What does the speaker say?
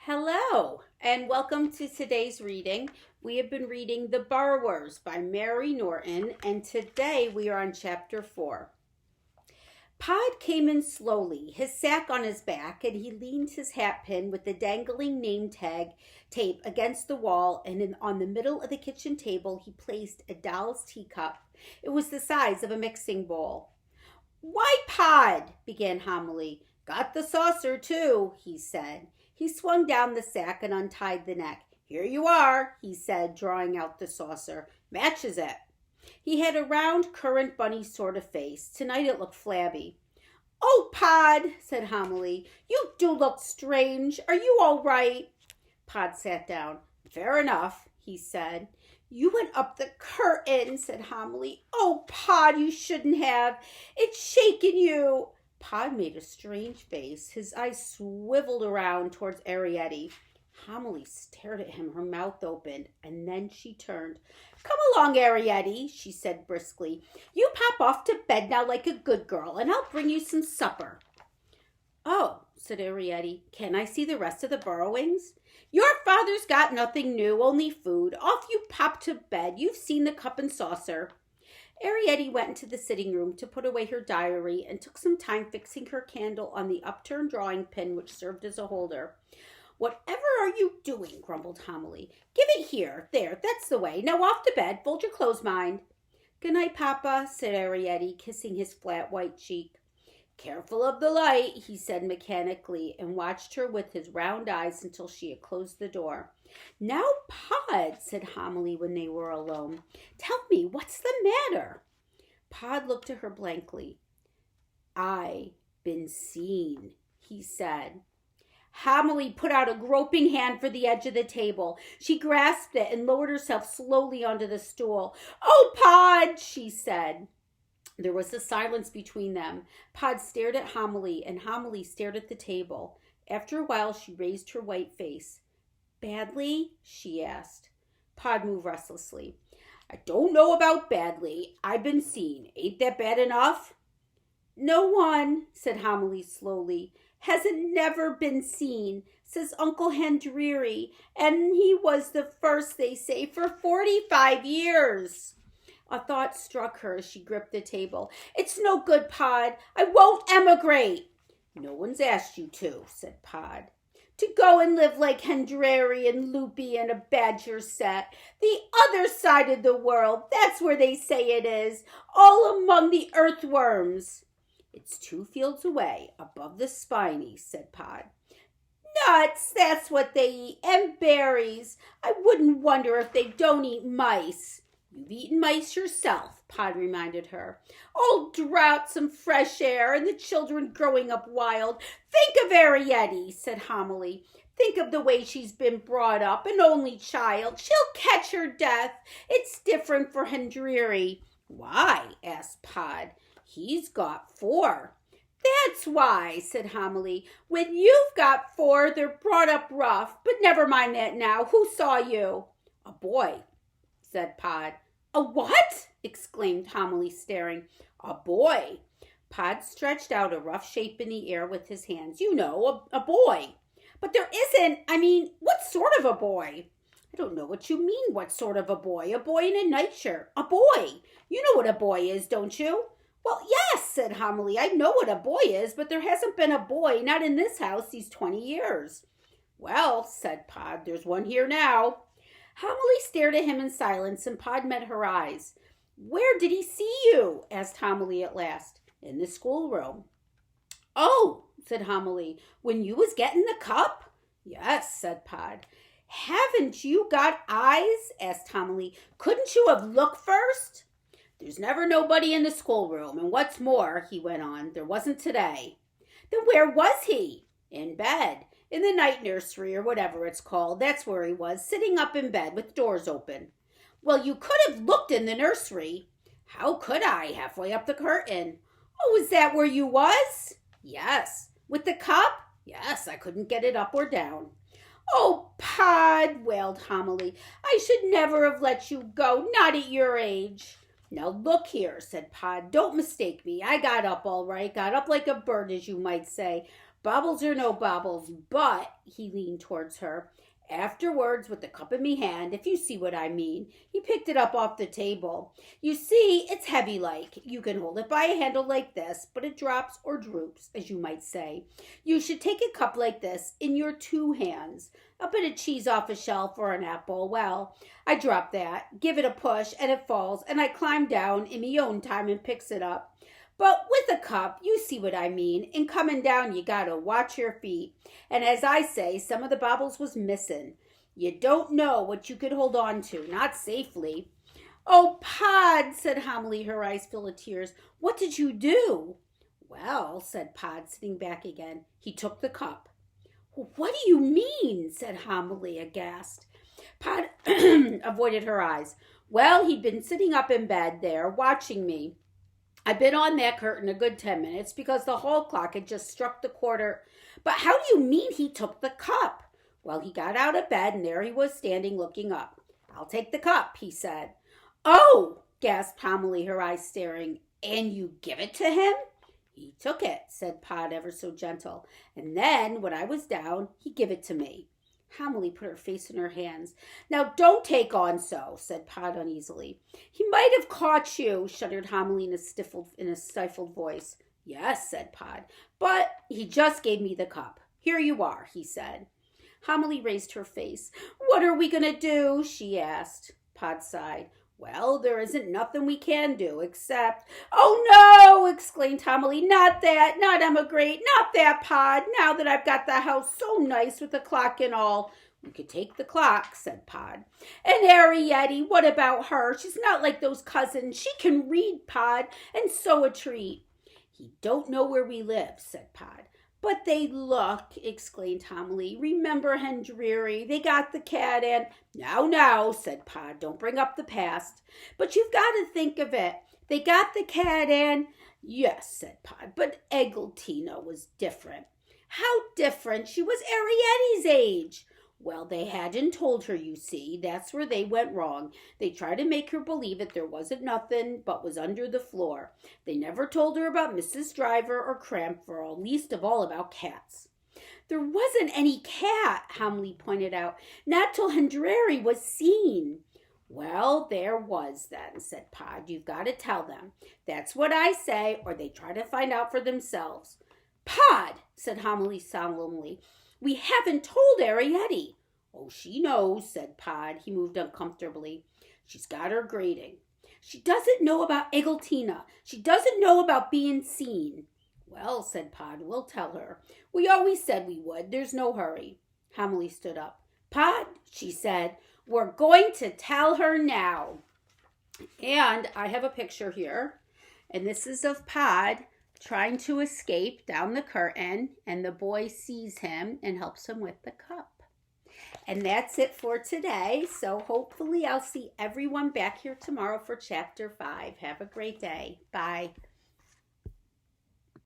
Hello, and welcome to today's reading. We have been reading The Borrowers by Mary Norton, and today we are on chapter 4. Pod came in slowly, his sack on his back, and he leaned his hat pin with the dangling name tag tape against the wall, and on the middle of the kitchen table he placed a doll's teacup. It was the size of a mixing bowl. "Why, Pod," began Homily. "Got the saucer, too," he said. He swung down the sack and untied the neck. "Here you are," he said, drawing out the saucer. "Matches it." He had a round, currant bunny sort of face. Tonight it looked flabby. "Oh, Pod," said Homily, "you do look strange. Are you all right?" Pod sat down. "Fair enough," he said. "You went up the curtain," said Homily. "Oh, Pod, you shouldn't have. It's shaken you." Pod made a strange face. His eyes swiveled around towards Arietti. Homily stared at him, her mouth open, and then she turned. "Come along, Arietti," she said briskly. "You pop off to bed now like a good girl, and I'll bring you some supper." "Oh," said Arietti, "can I see the rest of the borrowings?" "Your father's got nothing new, only food. Off you pop to bed. You've seen the cup and saucer." Arietti went into the sitting room to put away her diary and took some time fixing her candle on the upturned drawing pin which served as a holder. "Whatever are you doing?" grumbled Homily. "Give it here. There, that's the way. Now off to bed. Fold your clothes, mind." "Good night, Papa," said Arietti, kissing his flat white cheek. "Careful of the light," he said mechanically, and watched her with his round eyes until she had closed the door. "Now, Pod," said Homily when they were alone, "tell me, what's the matter?" Pod looked at her blankly. "I been seen," he said. Homily put out a groping hand for the edge of the table. She grasped it and lowered herself slowly onto the stool. "Oh, Pod," she said. There was a silence between them. Pod stared at Homily, and Homily stared at the table. After a while, she raised her white face. "Badly?" she asked. Pod moved restlessly. "I don't know about badly. I've been seen. Ain't that bad enough?" "No one," said Homily slowly, "hasn't never been seen, says Uncle Hendreary, and he was the first, they say, for 45 years. A thought struck her as she gripped the table. "It's no good, Pod. I won't emigrate." "No one's asked you to," said Pod. "To go and live like Hendreary and Loopy and a badger set. The other side of the world, that's where they say it is, all among the earthworms." "It's 2 fields away, above the Spiny," said Pod. "Nuts, that's what they eat, and berries. I wouldn't wonder if they don't eat mice." "You've eaten mice yourself," Pod reminded her. "All drought, some fresh air, and the children growing up wild. Think of Arietti," said Homily. "Think of the way she's been brought up, an only child. She'll catch her death. It's different for Hendreary." "Why?" asked Pod. "He's got 4. "That's why," said Homily. "When you've got 4, they're brought up rough. But never mind that now. Who saw you?" "A boy," said Pod. "A what?" exclaimed Homily, staring. "A boy." Pod stretched out a rough shape in the air with his hands. "You know, a boy." "But there isn't. What sort of a boy?" "I don't know what you mean, what sort of a boy. A boy in a nightshirt. A boy. You know what a boy is, don't you?" "Well, yes," said Homily. "I know what a boy is, but there hasn't been a boy, not in this house, these 20 years. "Well," said Pod, "there's one here now." Homily stared at him in silence, and Pod met her eyes. "Where did he see you?" asked Homily at last. "In the schoolroom." "Oh," said Homily, "when you was getting the cup?" "Yes," said Pod. "Haven't you got eyes?" asked Homily. "Couldn't you have looked first?" "There's never nobody in the schoolroom, and what's more," he went on, "there wasn't today." "Then where was he?" "In bed. In the night nursery, or whatever it's called. That's where he was, sitting up in bed with the doors open." "Well, you could have looked in the nursery." "How could I, halfway up the curtain?" "Oh, is that where you was?" "Yes." "With the cup?" "Yes, I couldn't get it up or down." "Oh, Pod," wailed Homily, "I should never have let you go, not at your age." "Now look here," said Pod, "don't mistake me. I got up all right, got up like a bird, as you might say. Bobbles or no bobbles, but, he leaned towards her, afterwards, with the cup in me hand, if you see what I mean. He picked it up off the table. You see, it's heavy like. You can hold it by a handle like this, but it drops or droops, as you might say. You should take a cup like this in your 2 hands. A bit of cheese off a shelf or an apple. Well, I drop that, give it a push, and it falls, and I climb down in me own time and picks it up. But with a cup, you see what I mean. In coming down, you gotta watch your feet. And as I say, some of the bobbles was missing. You don't know what you could hold on to, not safely. Oh, Pod, said Homily, her eyes full of tears. What did you do? Well, said Pod, sitting back again, he took the cup. What do you mean? Said Homily, aghast. Pod avoided her eyes. Well, he'd been sitting up in bed there, watching me. I've been on that curtain a good 10 minutes because the hall clock had just struck the quarter. But how do you mean he took the cup? Well, he got out of bed and there he was standing looking up. I'll take the cup, he said. Oh, gasped Homily, her eyes staring. And you give it to him? He took it, said Pod ever so gentle. And then, when I was down, he give it to me. Homily put her face in her hands. Now, don't take on so, said Pod uneasily. He might have caught you, shuddered Homily in a stifled voice. Yes, said Pod, but he just gave me the cup. Here you are, he said. Homily raised her face. What are we going to do? She asked. Pod sighed. Well, there isn't nothing we can do except... Oh, no, exclaimed Homily. Not that, not emigrate, not that, Pod. Now that I've got the house so nice with the clock and all. We could take the clock, said Pod. And Arietti, what about her? She's not like those cousins. She can read, Pod, and sew a treat. He don't know where we live, said Pod. But they look, exclaimed Homily. Remember Hendreary, they got the cat and... Now, said Pod, don't bring up the past. But you've got to think of it. They got the cat and... Yes, said Pod, but Eglantine was different. How different? She was Arietti's age. Well, they hadn't told her, you see. That's where they went wrong. They tried to make her believe that there wasn't nothing but was under the floor. They never told her about Mrs. Driver or Crampfurl, least of all about cats. There wasn't any cat, Homily pointed out, not till Hendreary was seen. Well, there was then, said Pod. You've got to tell them. That's what I say, or they try to find out for themselves. Pod, said Homily solemnly. We haven't told Arietti. Oh, she knows, said Pod. He moved uncomfortably. She's got her grading. She doesn't know about Eglantine. She doesn't know about being seen. Well, said Pod, we'll tell her. We always said we would. There's no hurry. Homily stood up. Pod, she said, we're going to tell her now. And I have a picture here. And this is of Pod trying to escape down the curtain, and the boy sees him and helps him with the cup. And that's it for today. So hopefully I'll see everyone back here tomorrow for chapter 5. Have a great day. Bye.